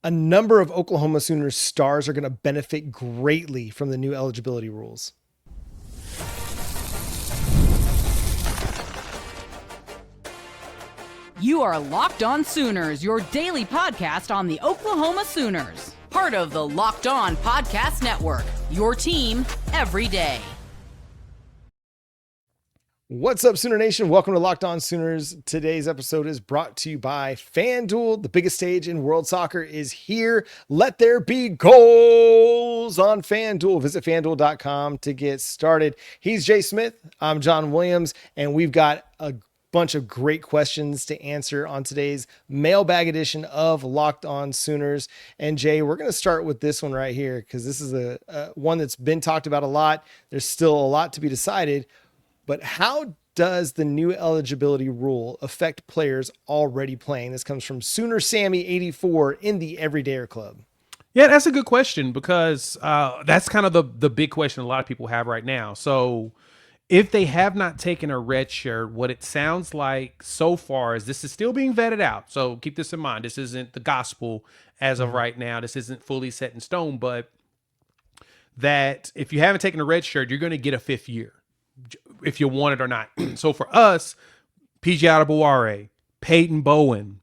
A number of Oklahoma Sooners stars are going to benefit greatly from the new eligibility rules. You are Locked On Sooners, your daily podcast on the Oklahoma Sooners. Part of the Locked On Podcast Network, your team every day. What's up, Sooner Nation? Welcome to Locked On Sooners. Today's episode is brought to you by FanDuel. The biggest stage in world soccer is here. Let there be goals on FanDuel. Visit FanDuel.com to get started. He's Jay Smith. I'm John Williams, and we've got a bunch of great questions to answer on today's mailbag edition of Locked On Sooners. And Jay, we're going to start with this one right here because this is a one that's been talked about a lot. There's still a lot to be decided. But how does the new eligibility rule affect players already playing? This comes from Sooner Sammy 84 in the Everydayer Club. Yeah, that's a good question because that's kind of the big question a lot of people have right now. So if they have not taken a red shirt, what it sounds like so far is this is still being vetted out. So keep this in mind. This isn't the gospel as of right now. This isn't fully set in stone, but that if you haven't taken a red shirt, you're going to get a fifth year, if you want it or not. So for us, PJ Adebeware, Peyton Bowen,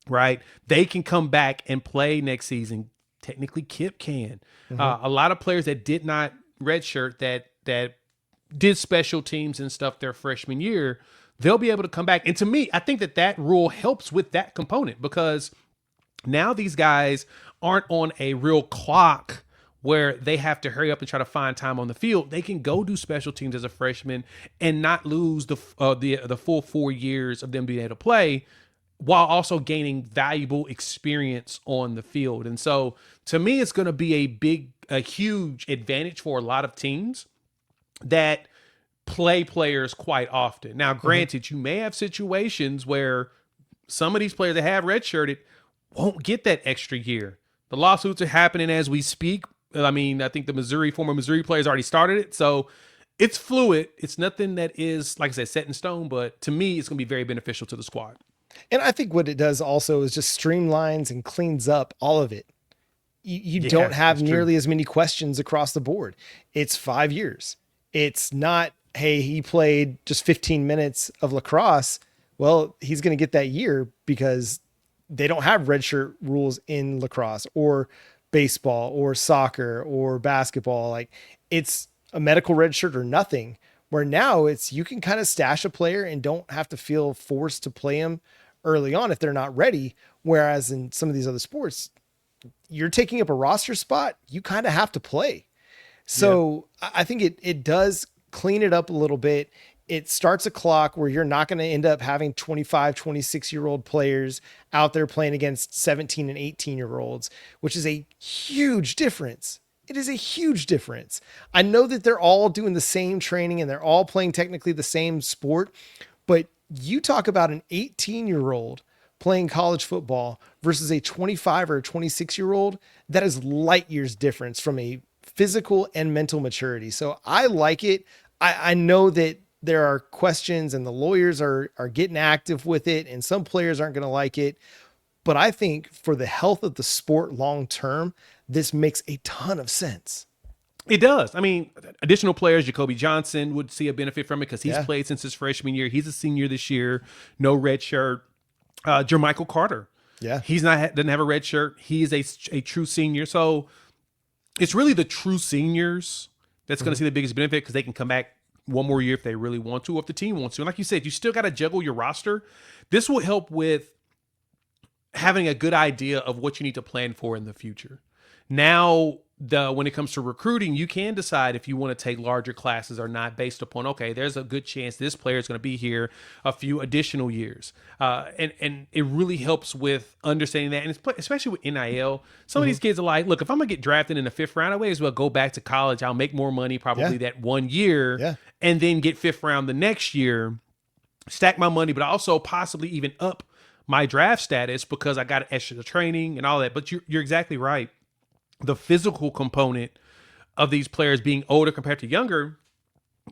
right? They can come back and play next season. Technically, Kip can. A lot of players that did not redshirt that did special teams and stuff their freshman year, they'll be able to come back. And to me, I think that rule helps with that component because now these guys aren't on a real clock where they have to hurry up and try to find time on the field. They can go do special teams as a freshman and not lose the full 4 years of them being able to play while also gaining valuable experience on the field. And so to me, it's going to be a huge advantage for a lot of teams that play players quite often. Now, granted, you may have situations where some of these players that have redshirted won't get that extra year. The lawsuits are happening as we speak. I mean, I think the former Missouri players already started it. So it's fluid. It's nothing that is, like I said, set in stone. But to me, it's going to be very beneficial to the squad. And I think what it does also is just streamlines and cleans up all of it. You don't have nearly as many questions across the board. It's 5 years. It's not, hey, he played just 15 minutes of lacrosse. Well, he's going to get that year because they don't have redshirt rules in lacrosse or baseball or soccer or basketball. Like, it's a medical redshirt or nothing, where now it's, you can kind of stash a player and don't have to feel forced to play him early on if they're not ready. Whereas in some of these other sports, you're taking up a roster spot, you kind of have to play. So I think it does clean it up a little bit. It starts a clock where you're not going to end up having 25, 26-year-old players out there playing against 17 and 18-year-olds, which is a huge difference. It is a huge difference. I know that they're all doing the same training and they're all playing technically the same sport, but you talk about an 18-year-old playing college football versus a 25 or a 26-year-old, that is light years difference from a physical and mental maturity. So I like it. I know that there are questions and the lawyers are getting active with it and some players aren't going to like it, but I think for the health of the sport long-term, this makes a ton of sense. It does. I mean, additional players, Jacobe Johnson would see a benefit from it because he's played since his freshman year. He's a senior this year, no red shirt. Jermichael Carter. Yeah. Doesn't have a red shirt. He is a true senior. So it's really the true seniors that's going to see the biggest benefit because they can come back one more year if they really want to, or if the team wants to. And like you said, you still got to juggle your roster. This will help with having a good idea of what you need to plan for in the future. Now, when it comes to recruiting, you can decide if you want to take larger classes or not based upon, okay, there's a good chance this player is going to be here a few additional years. And it really helps with understanding that. And especially with NIL, some of these kids are like, look, if I'm going to get drafted in the fifth round, I may as well go back to college. I'll make more money probably that 1 year and then get fifth round the next year, stack my money, but also possibly even up my draft status because I got extra training and all that. But you're exactly right. The physical component of these players being older compared to younger,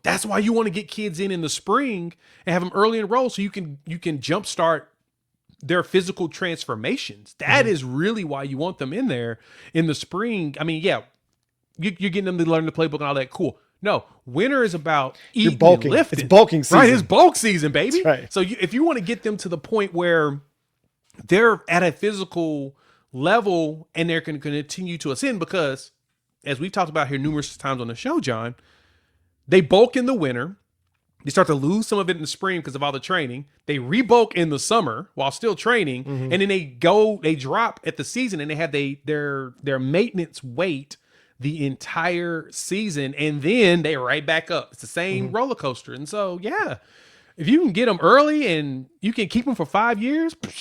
that's why you want to get kids in the spring and have them early enrolled so you can jumpstart their physical transformations. That is really why you want them in there in the spring. I mean, yeah, you're getting them to learn the playbook and all that. Cool. No, winter is about eating and lifting. It's bulking season. Right, it's bulk season, baby. That's right. So if you want to get them to the point where they're at a physical level and they're going to continue to ascend, because as we've talked about here numerous times on the show, John, they bulk in the winter. They start to lose some of it in the spring because of all the training. They rebulk in the summer while still training. And then they drop at the season and they have their maintenance weight the entire season. And then they right back up. It's the same roller coaster. And so, yeah, if you can get them early and you can keep them for 5 years, but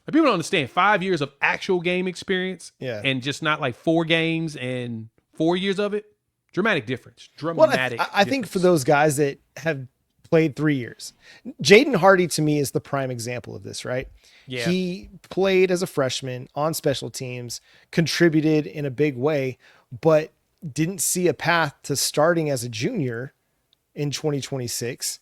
people don't understand 5 years of actual game experience and just not like 4 games and 4 years of it. Dramatic difference. I think for those guys that have played 3 years, Jaden Hardy to me is the prime example of this, right? Yeah. He played as a freshman on special teams, contributed in a big way, but didn't see a path to starting as a junior in 2026.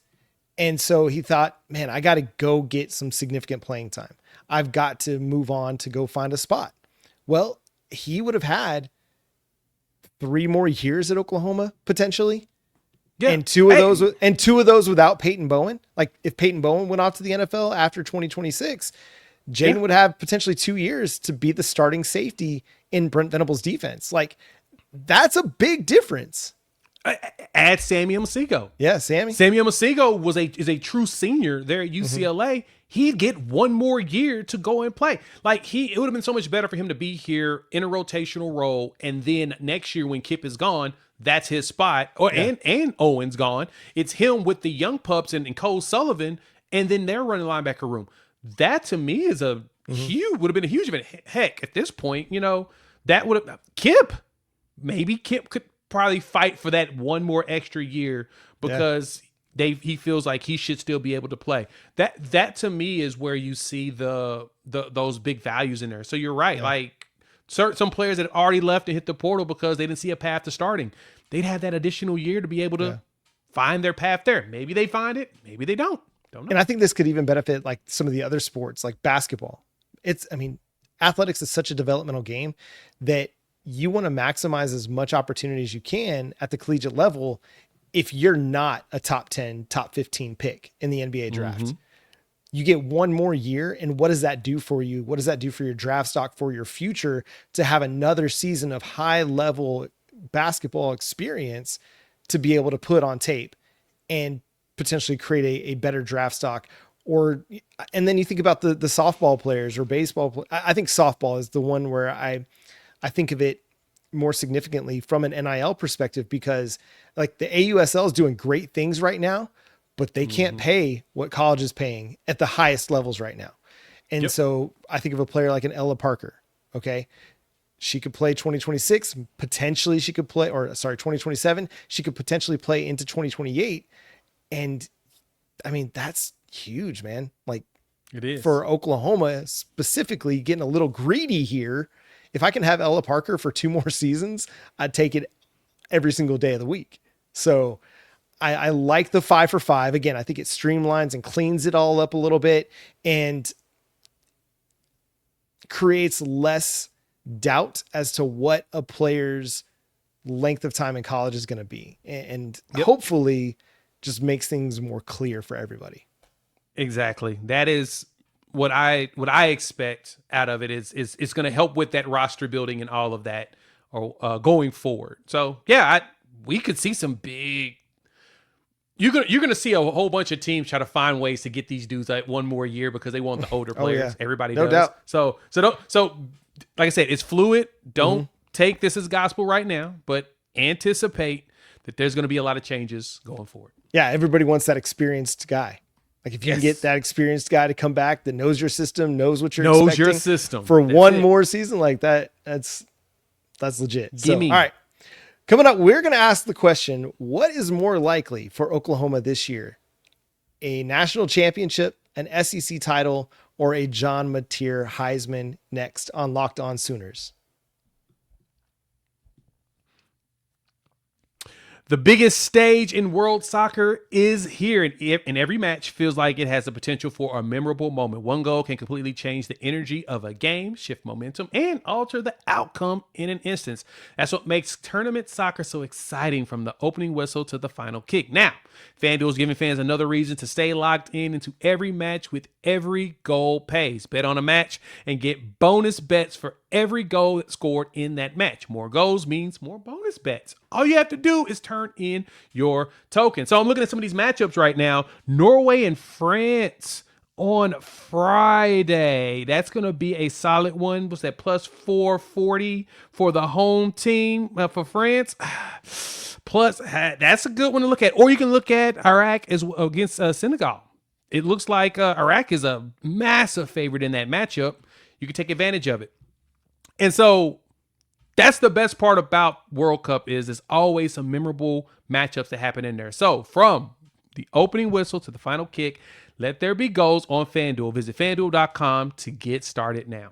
And so he thought, man, I got to go get some significant playing time. I've got to move on to go find a spot. Well, he would have had 3 more years at Oklahoma potentially. Yeah. And two of those without Peyton Bowen. Like if Peyton Bowen went off to the NFL after 2026, Jaden would have potentially 2 years to be the starting safety in Brent Venables' defense. Like that's a big difference. Add Sammy Omosigho. Yeah, Sammy Omosigho is a true senior there at UCLA. He'd get 1 more year to go and play. Like it would have been so much better for him to be here in a rotational role, and then next year when Kip is gone, that's his spot. And Owen's gone. It's him with the young pups and Cole Sullivan, and then they're running linebacker room. That to me is would have been a huge event. Heck, at this point, that would have Kip could probably fight for that 1 more extra year because he feels like he should still be able to play. That to me is where you see those big values in there. So you're right. Yeah. Like some players that had already left and hit the portal because they didn't see a path to starting, they'd have that additional year to be able to find their path there. Maybe they find it, maybe they don't know. And I think this could even benefit like some of the other sports like basketball. Athletics is such a developmental game that you want to maximize as much opportunity as you can at the collegiate level. If you're not a top 10, top 15 pick in the NBA draft, you get 1 more year. And what does that do for you? What does that do for your draft stock, for your future, to have another season of high level basketball experience to be able to put on tape and potentially create a better draft stock? And then you think about the softball players or baseball. I think softball is the one where I think of it more significantly from an NIL perspective, because like the AUSL is doing great things right now, but they can't pay what college is paying at the highest levels right now. And so I think of a player like an Ella Parker. Okay. She could play 2026. Potentially she could play, 2027. She could potentially play into 2028. And I mean, that's huge, man. Like it is for Oklahoma specifically, getting a little greedy here. If I can have Ella Parker for 2 more seasons, I'd take it every single day of the week. So I like the 5 for 5. Again, I think it streamlines and cleans it all up a little bit and creates less doubt as to what a player's length of time in college is going to be. And hopefully just makes things more clear for everybody. Exactly. That is what I expect out of it is it's going to help with that roster building and all of that going forward. So we could see some big. You're gonna see a whole bunch of teams try to find ways to get these dudes like 1 more year because they want the older players. Everybody no does. Doubt. So like I said, it's fluid. Don't take this as gospel right now, but anticipate that there's going to be a lot of changes going forward. Yeah, everybody wants that experienced guy. Like if you can get that experienced guy to come back that knows your system, knows what you're expecting your system for one more season like that, that's legit. So, all right. Coming up, we're going to ask the question, what is more likely for Oklahoma this year? A national championship, an SEC title, or a John Mateer Heisman next on Locked On Sooners? The biggest stage in world soccer is here, and every match feels like it has the potential for a memorable moment. One goal can completely change the energy of a game, shift momentum, and alter the outcome in an instance. That's what makes tournament soccer so exciting, from the opening whistle to the final kick. Now, FanDuel is giving fans another reason to stay locked into every match with every goal pays. Bet on a match and get bonus bets for every goal that's scored in that match. More goals means more bonus bets. All you have to do is turn in your token. So I'm looking at some of these matchups right now. Norway and France on Friday. That's going to be a solid one. What's that? Plus 440 for the home team for France. Plus, that's a good one to look at. Or you can look at Iraq against Senegal. It looks like Iraq is a massive favorite in that matchup. You can take advantage of it. And so that's the best part about World Cup is there's always some memorable matchups that happen in there. So from the opening whistle to the final kick, let there be goals on FanDuel. Visit FanDuel.com to get started now.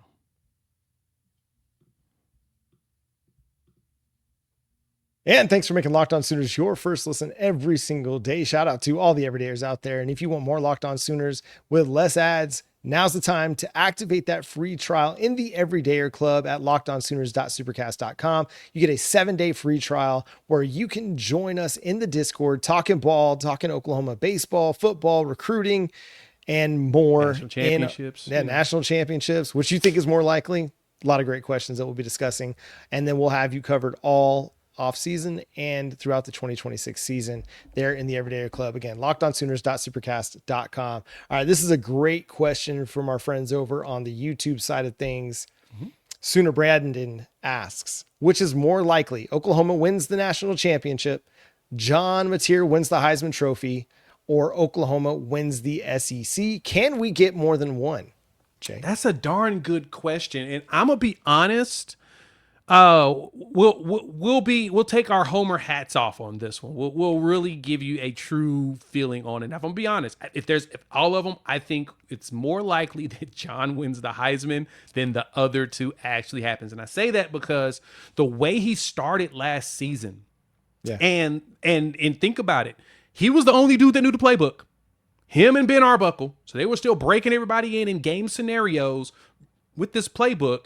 And thanks for making Locked On Sooners your first listen every single day. Shout out to all the everydayers out there. And if you want more Locked On Sooners with less ads, now's the time to activate that free trial in the Everydayer Club at lockedonsooners.supercast.com. You get a 7-day free trial where you can join us in the Discord, talking ball, talking Oklahoma baseball, football, recruiting, and more. National championships. National championships. Which you think is more likely? A lot of great questions that we'll be discussing. And then we'll have you covered all off season and throughout the 2026 season there in the Everydayer Club. Again, lockedonsooners.supercast.com. All right. This is a great question from our friends over on the YouTube side of things. Sooner Brandon asks, which is more likely? Oklahoma wins the national championship, John Mateer wins the Heisman Trophy, or Oklahoma wins the SEC? Can we get more than one, Jay? That's a darn good question. And I'm going to be honest. We'll take our Homer hats off on this one. We'll really give you a true feeling on it. Now, if I'm gonna be honest, if all of them, I think it's more likely that John wins the Heisman than the other two actually happens. And I say that because the way he started last season, and think about it, he was the only dude that knew the playbook. Him and Ben Arbuckle, so they were still breaking everybody in game scenarios with this playbook.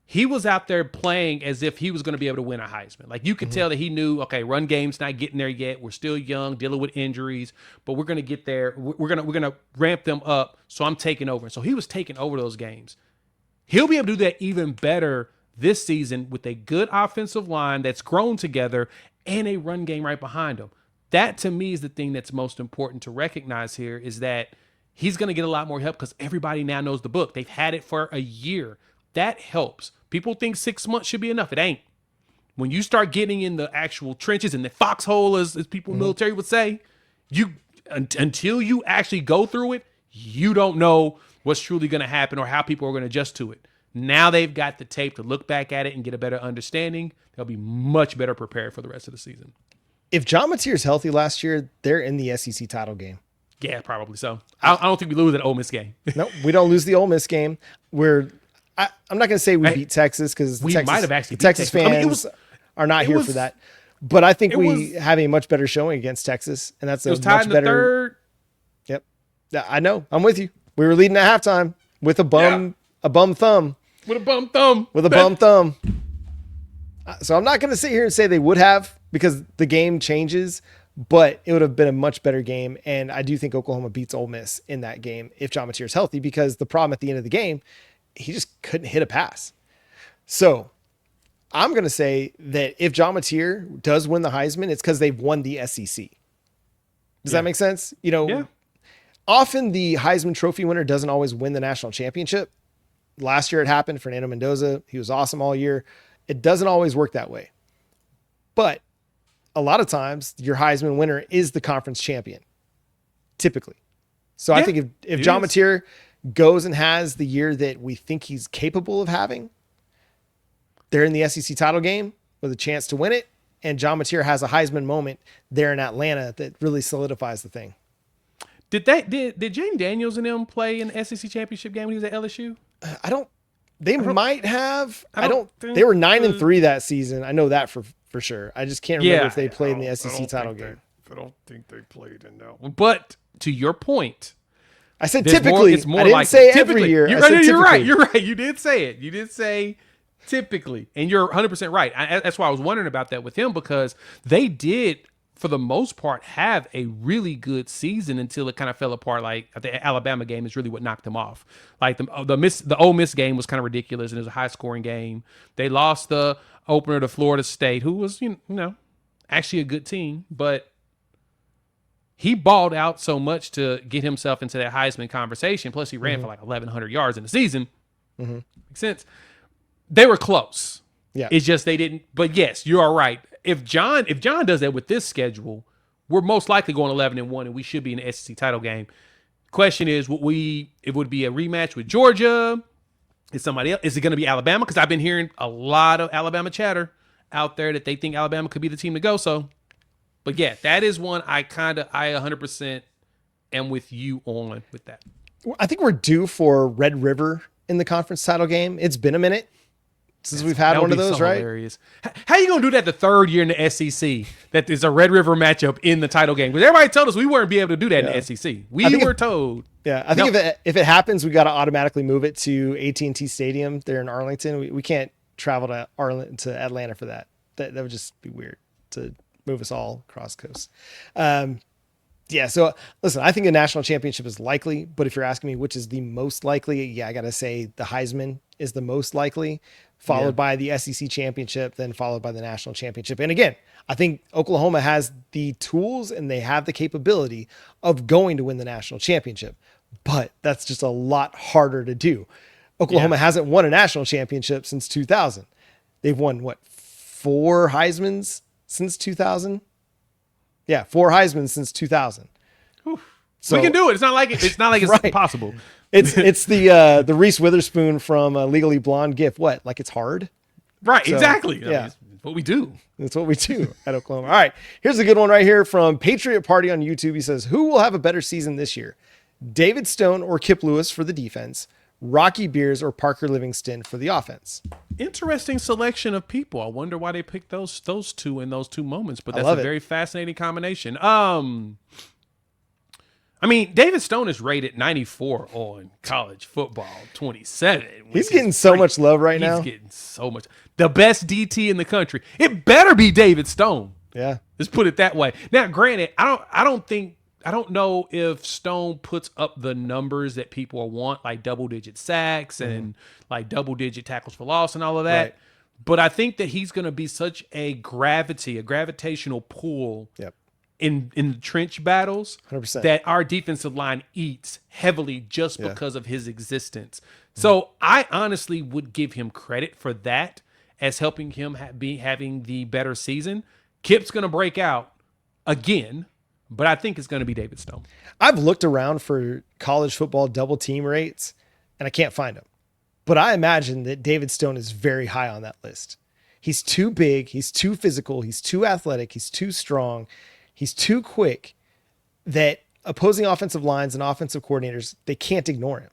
He was out there playing as if he was going to be able to win a Heisman. Like, you could tell that he knew, okay, run game's not getting there yet. We're still young, dealing with injuries, but we're going to get there. We're going to ramp them up. So I'm taking over. And so he was taking over those games. He'll be able to do that even better this season with a good offensive line that's grown together and a run game right behind him. That, to me, is the thing that's most important to recognize here, is that he's going to get a lot more help because everybody now knows the book. They've had it for a year. That helps. People think 6 months should be enough. It ain't. When you start getting in the actual trenches and the foxhole, as people in the military would say, until you actually go through it, you don't know what's truly going to happen or how people are going to adjust to it. Now they've got the tape to look back at it and get a better understanding. They'll be much better prepared for the rest of the season. If John Mateer's healthy last year, they're in the SEC title game. Yeah, probably so. I don't think we lose that Ole Miss game. No, we don't lose the Ole Miss game. I'm not going to say we beat Texas because we might have actually beat Texas fans are not here for that. But I think we have a much better showing against Texas, and that's a much better. Third. Yep, I know. I'm with you. We were leading at halftime with a bum thumb. With a bum thumb. With a bum thumb. So I'm not going to sit here and say they would have, because the game changes, but it would have been a much better game. And I do think Oklahoma beats Ole Miss in that game if John Mateer's healthy, because the problem at the end of the game, he just couldn't hit a pass. So I'm going to say that if John Mateer does win the Heisman, it's because they've won the SEC. Does that make sense? Often the Heisman Trophy winner doesn't always win the national championship. Last year it happened. Fernando Mendoza, he was awesome all year. It doesn't always work that way. But a lot of times your Heisman winner is the conference champion, typically. So I think if John Mateer goes and has the year that we think he's capable of having, they're in the SEC title game with a chance to win it. And John Mateer has a Heisman moment there in Atlanta that really solidifies the thing. Did Jaden Daniels and them play in the SEC championship game when he was at LSU? They might have. They were 9-3 that season. I know that for for sure. I just can't remember if they played in the SEC title game. I don't think they played in that one. But to your point, I said typically. It's more I didn't say every year. You're right. You're right. You did say it. You did say typically, and you're 100% right. That's why I was wondering about that with him, because they did, for the most part, have a really good season until it kind of fell apart. Like the Alabama game is really what knocked them off. Like the Ole Miss game was kind of ridiculous, and it was a high scoring game. They lost the opener to Florida State, who was actually a good team, but he balled out so much to get himself into that Heisman conversation. Plus, he ran for like 1,100 yards in the season. Makes sense. They were close. Yeah, it's just they didn't. But yes, you are right. If John does that with this schedule, we're most likely going 11-1, and we should be in the SEC title game. Question is, it would be a rematch with Georgia? Is somebody else? Is it going to be Alabama? Because I've been hearing a lot of Alabama chatter out there that they think Alabama could be the team to go. So, but yeah, that is one I 100% am with you on with that. I think we're due for Red River in the conference title game. It's been a minute since we've had one of those, right? Hilarious. How are you going to do that the third year in the SEC? That is a Red River matchup in the title game? Because everybody told us we weren't be able to do that in the SEC. We were told. Yeah, I think if it happens, we got to automatically move it to AT&T Stadium there in Arlington. We can't travel to Atlanta for that. That would just be weird to move us all across coast. Yeah, so listen, I think a national championship is likely, but if you're asking me which is the most likely, I got to say the Heisman is the most likely, followed by the SEC championship, then followed by the national championship. And again, I think Oklahoma has the tools and they have the capability of going to win the national championship, but that's just a lot harder to do. Oklahoma hasn't won a national championship since 2000. They've won 4 Heismans since 2000? Yeah, 4 Heisman since 2000. So we can do it. It's not like it's right. Impossible. It's the Reese Witherspoon from Legally Blonde gif. What? Like it's hard? Right, so, exactly. Yeah. It's what we do. That's what we do at Oklahoma. All right, here's a good one right here from Patriot Party on YouTube. He says, who will have a better season this year? David Stone or Kip Lewis for the defense? Rocky Beers or Parker Livingston for the offense? Interesting selection of people. I wonder why they picked those two in those two moments, but that's a very fascinating combination. I mean, David Stone is rated 94 on College Football 27. He's getting so much love right now. He's getting so much. The best DT in the country. It better be David Stone. Yeah. Let's put it that way. Now, granted, I don't know if Stone puts up the numbers that people want, like double-digit sacks and like double-digit tackles for loss and all of that. Right. But I think that he's going to be such a gravitational pull in the trench battles 100%. That our defensive line eats heavily just because of his existence. So I honestly would give him credit for that as helping him having the better season. Kip's going to break out again. But I think it's going to be David Stone. I've looked around for college football double team rates, and I can't find them. But I imagine that David Stone is very high on that list. He's too big. He's too physical. He's too athletic. He's too strong. He's too quick that opposing offensive lines and offensive coordinators, they can't ignore him.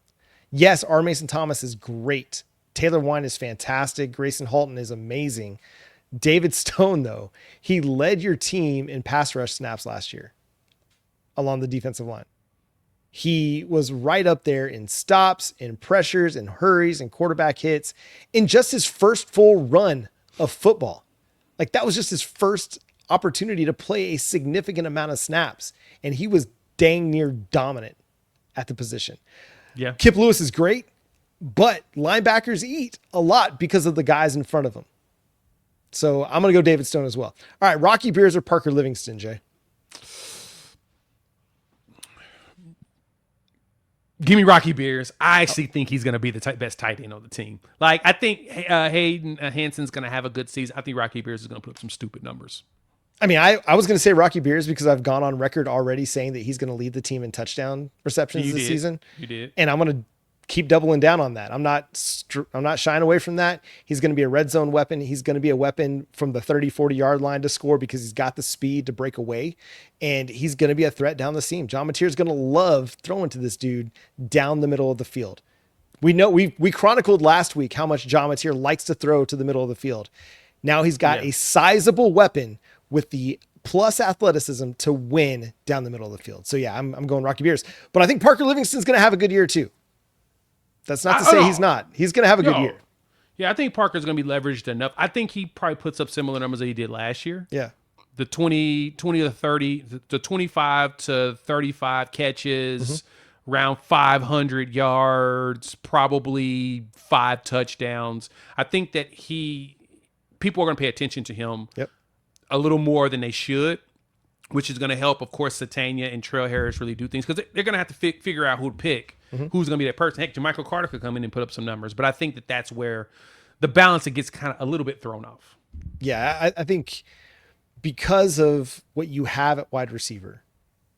Yes, R. Mason Thomas is great. Taylor Wine is fantastic. Grayson Halton is amazing. David Stone, though, he led your team in pass rush snaps last year along the defensive line. He was right up there in stops, in pressures, in hurries, and quarterback hits in just his first full run of football. Like that was just his first opportunity to play a significant amount of snaps. And he was dang near dominant at the position. Yeah. Kip Lewis is great, but linebackers eat a lot because of the guys in front of them. So I'm going to go David Stone as well. All right, Rocky Beers or Parker Livingston, Jay? Give me Rocky Beers. I actually think he's going to be the best tight end on the team. Like, I think Hayden Hansen's going to have a good season. I think Rocky Beers is going to put up some stupid numbers. I mean, I was going to say Rocky Beers because I've gone on record already saying that he's going to lead the team in touchdown receptions this season. You did. And I'm going to keep doubling down on that. I'm not shying away from that. He's going to be a red zone weapon. He's going to be a weapon from the 30, 40 yard line to score because he's got the speed to break away, and he's going to be a threat down the seam. John Mateer is going to love throwing to this dude down the middle of the field. We know we chronicled last week how much John Mateer likes to throw to the middle of the field. Now he's got a sizable weapon with the plus athleticism to win down the middle of the field. So yeah, I'm going Rocky Beers, but I think Parker Livingston's going to have a good year too. That's not to say he's not. He's going to have a good year. Yeah, I think Parker's going to be leveraged enough. I think he probably puts up similar numbers that he did last year. Yeah. The 20 to 30, the 25 to 35 catches, around 500 yards, probably 5 touchdowns. I think that people are going to pay attention to him a little more than they should, which is going to help, of course, Satania and Trail Harris really do things because they're going to have to figure out who to pick, who's going to be that person. Heck, Jermichael Carter could come in and put up some numbers, but I think that that's where the balance, it gets kind of a little bit thrown off. Yeah, I think because of what you have at wide receiver,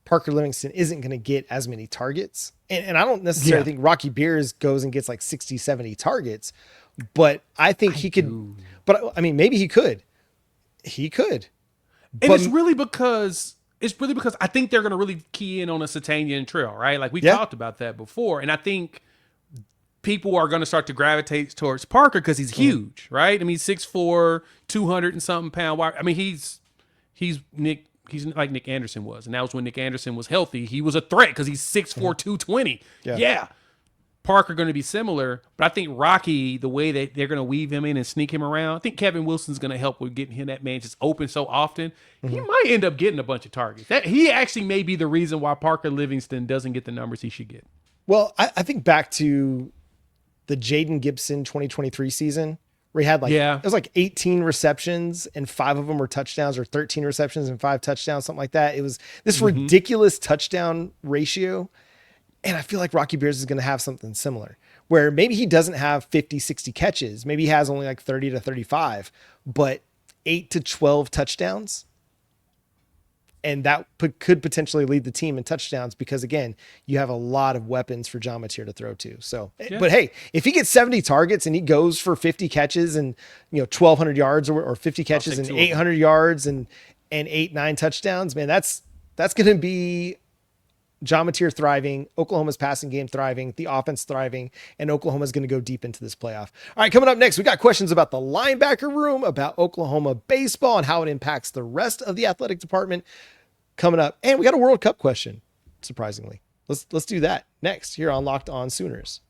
Parker Livingston isn't going to get as many targets. And I don't necessarily think Rocky Beers goes and gets like 60, 70 targets, but I think he could. But I mean, maybe he could. He could. And it's really because I think they're going to really key in on a Satania and Trail, right? Like we talked about that before. And I think people are going to start to gravitate towards Parker because he's huge, right? I mean, 6'4", 200 and something pound. I mean, he's like Nick Anderson was. And that was when Nick Anderson was healthy. He was a threat because he's 6'4", 220. Yeah. Parker going to be similar, but I think Rocky, the way that they're going to weave him in and sneak him around, I think Kevin Wilson's going to help with getting him that man just open so often. He might end up getting a bunch of targets. He actually may be the reason why Parker Livingston doesn't get the numbers he should get. Well, I think back to the Jaden Gibson 2023 season where he had it was like 18 receptions and 5 of them were touchdowns, or 13 receptions and 5 touchdowns, something like that. It was this ridiculous touchdown ratio. And I feel like Rocky Beers is going to have something similar where maybe he doesn't have 50, 60 catches. Maybe he has only like 30 to 35, but 8 to 12 touchdowns. And that could potentially lead the team in touchdowns because, again, you have a lot of weapons for John Mateer to throw to. So, but hey, if he gets 70 targets and he goes for 50 catches and 1,200 yards or 50 catches and 800 yards and 8, 9 touchdowns, man, that's going to be John Mateer thriving, Oklahoma's passing game thriving, the offense thriving, and Oklahoma's going to go deep into this playoff. All right, coming up next, we got questions about the linebacker room, about Oklahoma baseball and how it impacts the rest of the athletic department coming up. And we got a World Cup question, surprisingly. Let's do that next here on Locked On Sooners.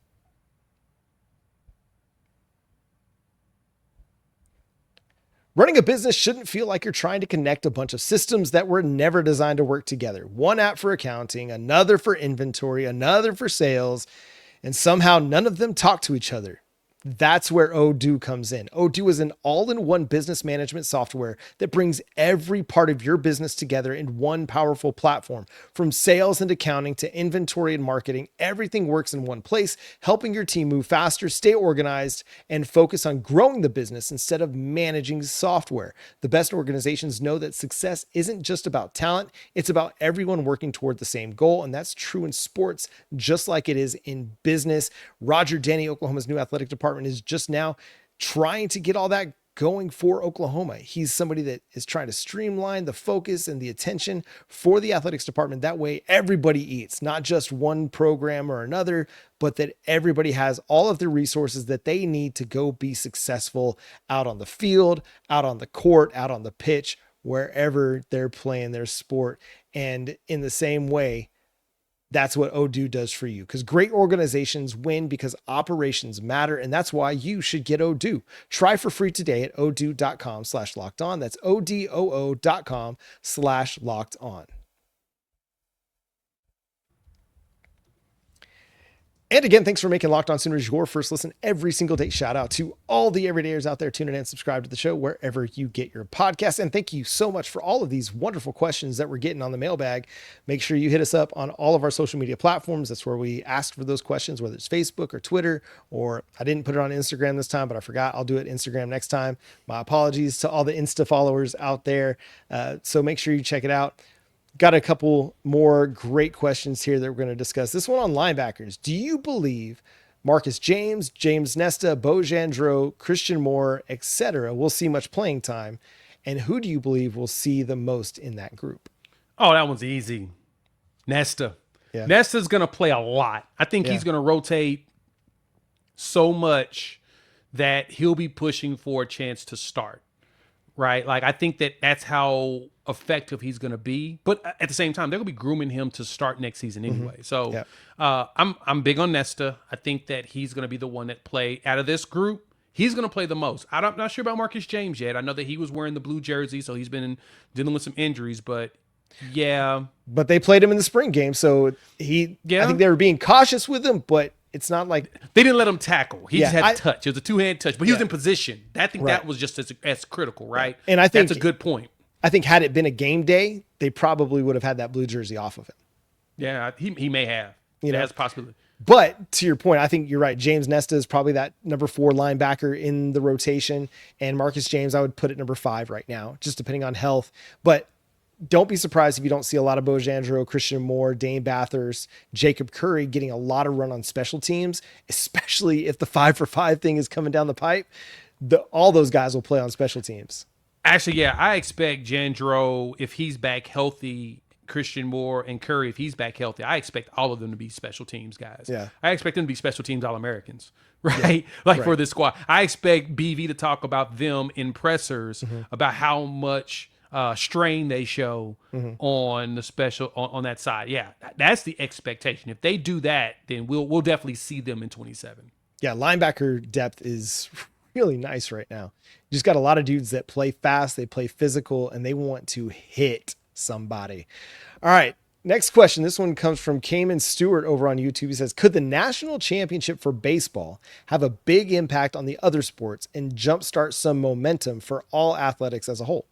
Running a business shouldn't feel like you're trying to connect a bunch of systems that were never designed to work together. One app for accounting, another for inventory, another for sales, and somehow none of them talk to each other. That's where Odoo comes in. Odoo is an all-in-one business management software that brings every part of your business together in one powerful platform. From sales and accounting to inventory and marketing, everything works in one place, helping your team move faster, stay organized, and focus on growing the business instead of managing software. The best organizations know that success isn't just about talent, it's about everyone working toward the same goal, and that's true in sports just like it is in business. Roger Denny, Oklahoma's new athletic department, is just now trying to get all that going for Oklahoma. He's somebody that is trying to streamline the focus and the attention for the athletics department. That way everybody eats, not just one program or another, but that everybody has all of the resources that they need to go be successful out on the field, out on the court, out on the pitch, wherever they're playing their sport. And in the same way, that's what Odoo does for you, because great organizations win because operations matter. And that's why you should get Odoo. Try for free today at odoo.com/lockedon. That's odoo.com/lockedon. And again, thanks for making Locked On Sooners your first listen every single day. Shout out to all the everydayers out there tuning in and subscribe to the show wherever you get your podcasts. And thank you so much for all of these wonderful questions that we're getting on the mailbag. Make sure you hit us up on all of our social media platforms. That's where we ask for those questions, whether it's Facebook or Twitter, or I didn't put it on Instagram this time, but I forgot. I'll do it Instagram next time. My apologies to all the Insta followers out there. So make sure you check it out. Got a couple more great questions here that we're going to discuss. This one on linebackers. Do you believe Marcus James, James Nesta, Bo Jandreau, Christian Moore, etc. will see much playing time? And who do you believe will see the most in that group? Oh, that one's easy. Nesta. Yeah. Nesta's going to play a lot. I think he's going to rotate so much that he'll be pushing for a chance to start. right? Like, I think that that's how effective he's going to be. But at the same time, they're going to be grooming him to start next season anyway. So I'm big on Nesta. I think that he's going to be the one that play out of this group. He's going to play the most. I'm not sure about Marcus James yet. I know that he was wearing the blue jersey, so he's been dealing with some injuries, but yeah. But they played him in the spring game, so I think they were being cautious with him, but it's not like they didn't let him tackle. He just had to touch. It was a two-hand touch, but he was in position. I think that was just as critical, right? And I think that's a good point. I think had it been a game day, they probably would have had that blue jersey off of him. Yeah, he may have. That's a possibility. But to your point, I think you're right. James Nesta is probably that number 4 linebacker in the rotation, and Marcus James, I would put at number 5 right now, just depending on health. But don't be surprised if you don't see a lot of Bojandro, Christian Moore, Dane Bathurst, Jacob Curry getting a lot of run on special teams, especially if the 5-for-5 thing is coming down the pipe. All those guys will play on special teams. Actually, yeah, I expect Jandro, if he's back healthy, Christian Moore and Curry, if he's back healthy, I expect all of them to be special teams guys. Yeah. I expect them to be special teams All-Americans, right? For this squad. I expect BV to talk about them in pressers about how much strain they show on the special on that side. Yeah, that's the expectation. If they do that, then we'll definitely see them in 27. Yeah, linebacker depth is really nice right now. You just got a lot of dudes that play fast, they play physical, and they want to hit somebody. All right, next question. This one comes from Cayman Stewart over on YouTube. He says, could the national championship for baseball have a big impact on the other sports and jumpstart some momentum for all athletics as a whole?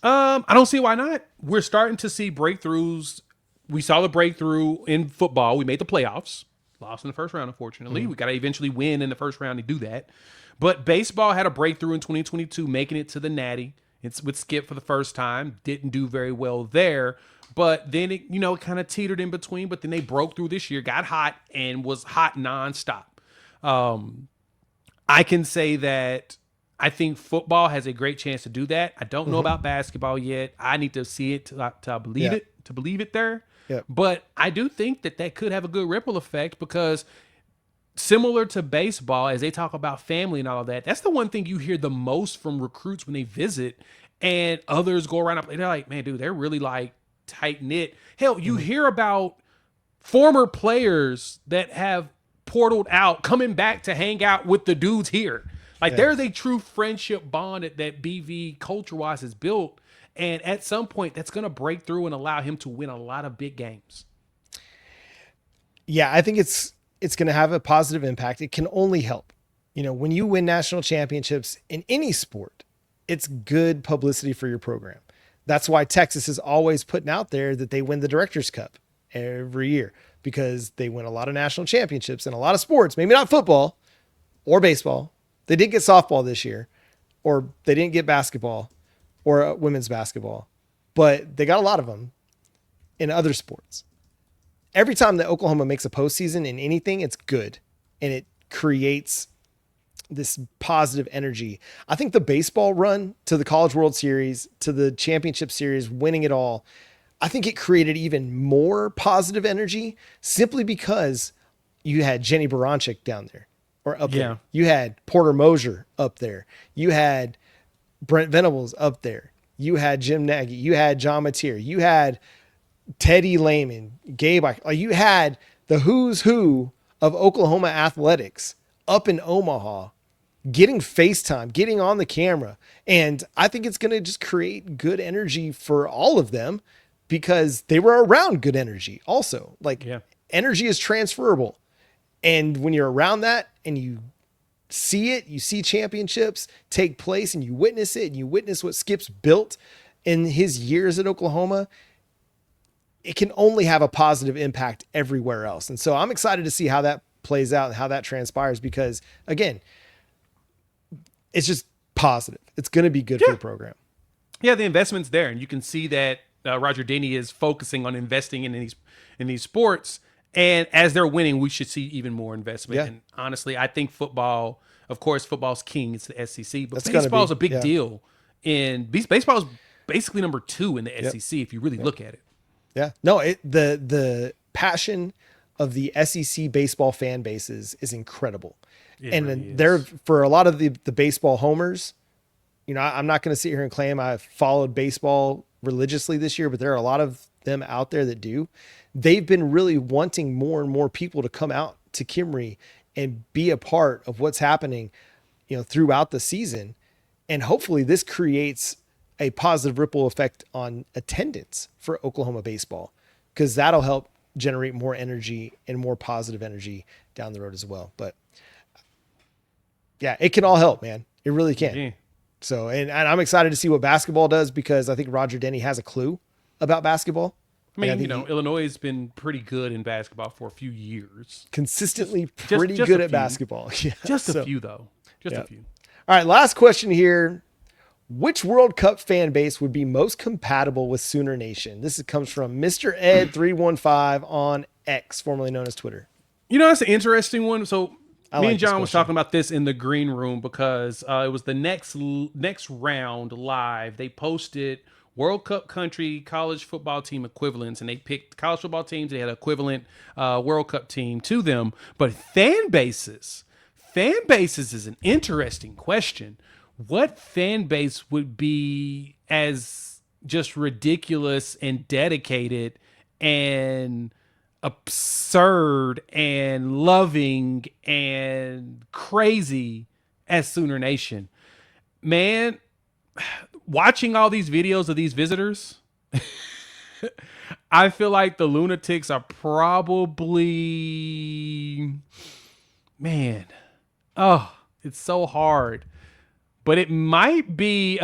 I don't see why not. We're starting to see breakthroughs. We saw the breakthrough in football. We made the playoffs, lost in the first round, unfortunately. We got to eventually win in the first round to do that. But baseball had a breakthrough in 2022, making it to the Natty. It's with Skip for the first time. Didn't do very well there. But then it kind of teetered in between. But then they broke through this year, got hot, and was hot nonstop. I can say that I think football has a great chance to do that. I don't know about basketball yet. I need to see it to believe it, to believe it there. Yep. But I do think that could have a good ripple effect because similar to baseball, as they talk about family and all of that, that's the one thing you hear the most from recruits when they visit, and others go around. They're like, man, dude, they're really like tight knit. Hell, you hear about former players that have portaled out, coming back to hang out with the dudes here. Like there's a true friendship bond that BV culture-wise has built. And at some point, that's going to break through and allow him to win a lot of big games. Yeah, I think it's going to have a positive impact. It can only help. When you win national championships in any sport, it's good publicity for your program. That's why Texas is always putting out there that they win the Directors Cup every year, because they win a lot of national championships in a lot of sports, maybe not football or baseball. They did get softball this year, or they didn't get basketball or women's basketball, but they got a lot of them in other sports. Every time that Oklahoma makes a postseason in anything, it's good. And it creates this positive energy. I think the baseball run to the College World Series, to the championship series, winning it all, I think it created even more positive energy simply because you had Jenny Baranczyk down there or up there. You had Porter Mosier up there. You had Brent Venables up there. You had Jim Nagy. You had John Mateer. You had Teddy Lehman, Gabe. You had the who's who of Oklahoma athletics up in Omaha, getting FaceTime, getting on the camera. And I think it's going to just create good energy for all of them because they were around good energy also. Energy is transferable. And when you're around that and you see it, you see championships take place and you witness it and you witness what Skip's built in his years at Oklahoma, it can only have a positive impact everywhere else. And so I'm excited to see how that plays out and how that transpires because, again, it's just positive. It's going to be good for the program. Yeah, the investment's there. And you can see that Roger Denny is focusing on investing in these sports. And as they're winning, we should see even more investment. Yeah. And honestly, I think football, of course, football's king. It's the SEC. But baseball is a big deal. And baseball is basically number 2 in the SEC if you really look at it. Yeah. No, the passion of the SEC baseball fan bases is incredible. They're for a lot of the baseball homers, I'm not going to sit here and claim I've followed baseball religiously this year, but there are a lot of them out there that do. They've been really wanting more and more people to come out to Kimry and be a part of what's happening, throughout the season. And hopefully this creates a positive ripple effect on attendance for Oklahoma baseball, because that'll help generate more energy and more positive energy down the road as well. But yeah, it can all help, man. It really can. Yeah. So, and I'm excited to see what basketball does, because I think Roger Denny has a clue about basketball. I mean, Illinois has been pretty good in basketball for a few years. Consistently pretty good at basketball. Yeah, just a few, though. Just a few. All right, last question here. Which World Cup fan base would be most compatible with Sooner Nation? This comes from Mr. Ed315 on X, formerly known as Twitter. That's an interesting one. So me and John was question. talking about this in the green room, because it was the next round live. They posted World Cup country college football team equivalents, and they picked college football teams. They had an equivalent World Cup team to them. But fan bases is an interesting question. What fan base would be as just ridiculous and dedicated and absurd and loving and crazy as Sooner Nation? Man, watching all these videos of these visitors, I feel like the Lunatics are probably, man, it's so hard. But it might be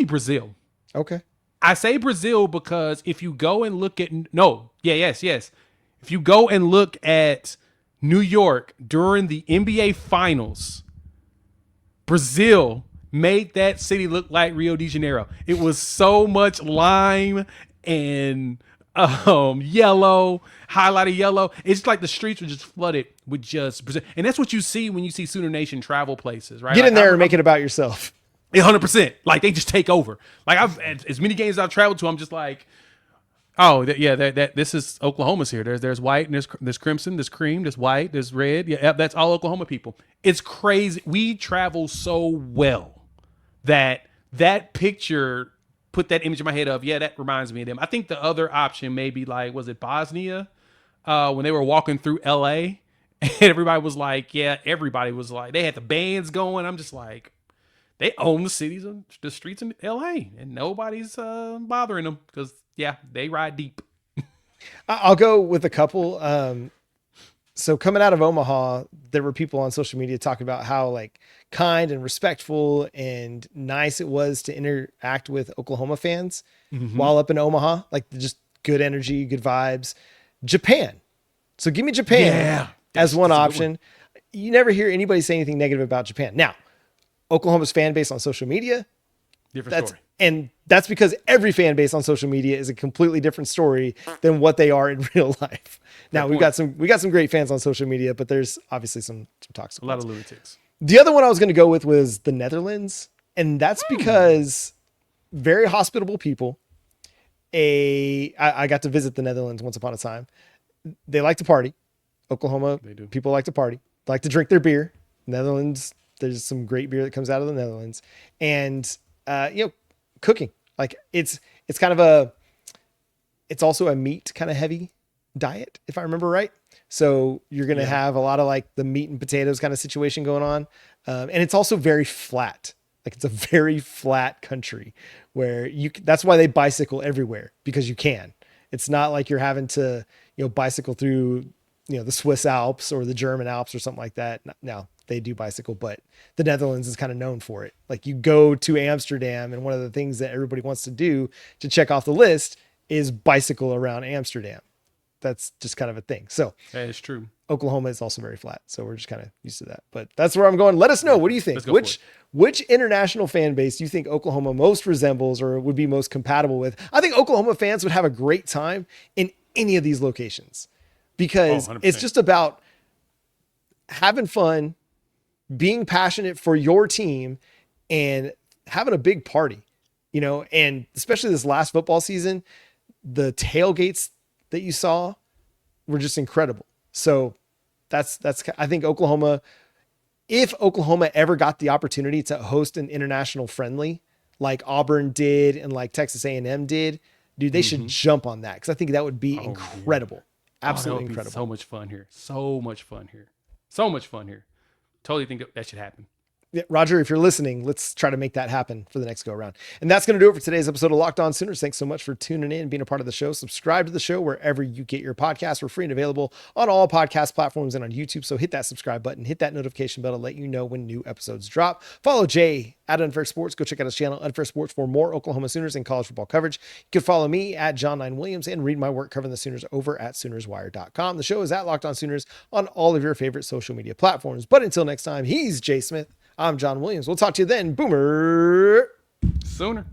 Brazil. Okay. I say Brazil because if you go and look at If you go and look at New York during the NBA Finals, Brazil made that city look like Rio de Janeiro. It was so much lime and yellow, highlighted yellow. It's like the streets were just flooded with just Brazil. And that's what you see when you see Sooner Nation travel places, right? Get in there and make it about yourself. 100%. Like, they just take over. Like, as many games I've traveled to, I'm just like, this is Oklahoma's here. There's white and there's crimson, there's cream, there's white, there's red. Yeah, that's all Oklahoma people. It's crazy. We travel so well that picture put that image in my head of, that reminds me of them. I think the other option may be like, was it Bosnia? When they were walking through LA and everybody was like, they had the bands going. I'm just like, they own the cities and the streets in LA and nobody's bothering them because they ride deep. I'll go with a couple. So coming out of Omaha, there were people on social media talking about how like kind and respectful and nice it was to interact with Oklahoma fans while up in Omaha, like just good energy, good vibes. Japan. So give me Japan as one option. You never hear anybody say anything negative about Japan. Now, Oklahoma's fan base on social media, different story. And that's because every fan base on social media is a completely different story than what they are in real life. Now we got some great fans on social media, but there's obviously some toxic ones. A lot of lunatics. The other one I was going to go with was the Netherlands. And that's because very hospitable people. I got to visit the Netherlands once upon a time. They like to party. Oklahoma people like to party. They like to drink their beer. Netherlands, there's some great beer that comes out of the Netherlands. And cooking, like it's also a meat kind of heavy diet, if I remember right. So you're going to have a lot of like the meat and potatoes kind of situation going on. And it's also very flat. Like it's a very flat country where that's why they bicycle everywhere, because you can. It's not like you're having to, bicycle through, the Swiss Alps or the German Alps or something like that. Now they do bicycle, but the Netherlands is kind of known for it. Like you go to Amsterdam, and one of the things that everybody wants to do to check off the list is bicycle around Amsterdam. That's just kind of a thing. So that is true. Oklahoma is also very flat, so we're just kind of used to that. But that's where I'm going. Let us know. What do you think? Which international fan base do you think Oklahoma most resembles or would be most compatible with? I think Oklahoma fans would have a great time in any of these locations, because it's just about having fun, being passionate for your team, and having a big party, and especially this last football season, the tailgates that you saw were just incredible. So that's I think Oklahoma if Oklahoma ever got the opportunity to host an international friendly like Auburn did and like Texas A&M did, dude, they should jump on that because I think that would be incredible. Yeah. Absolutely that would incredible. Be so much fun here. So much fun here. So much fun here. Totally think that should happen. Yeah, Roger, if you're listening, let's try to make that happen for the next go around. And that's going to do it for today's episode of Locked On Sooners. Thanks so much for tuning in and being a part of the show. Subscribe to the show wherever you get your podcasts. We're free and available on all podcast platforms and on YouTube. So hit that subscribe button, hit that notification bell to let you know when new episodes drop. Follow Jay at Unfair Sports. Go check out his channel, Unfair Sports, for more Oklahoma Sooners and college football coverage. You can follow me at John9Williams and read my work covering the Sooners over at SoonersWire.com. The show is at Locked On Sooners on all of your favorite social media platforms. But until next time, he's Jay Smith. I'm John Williams. We'll talk to you then. Boomer. Sooner.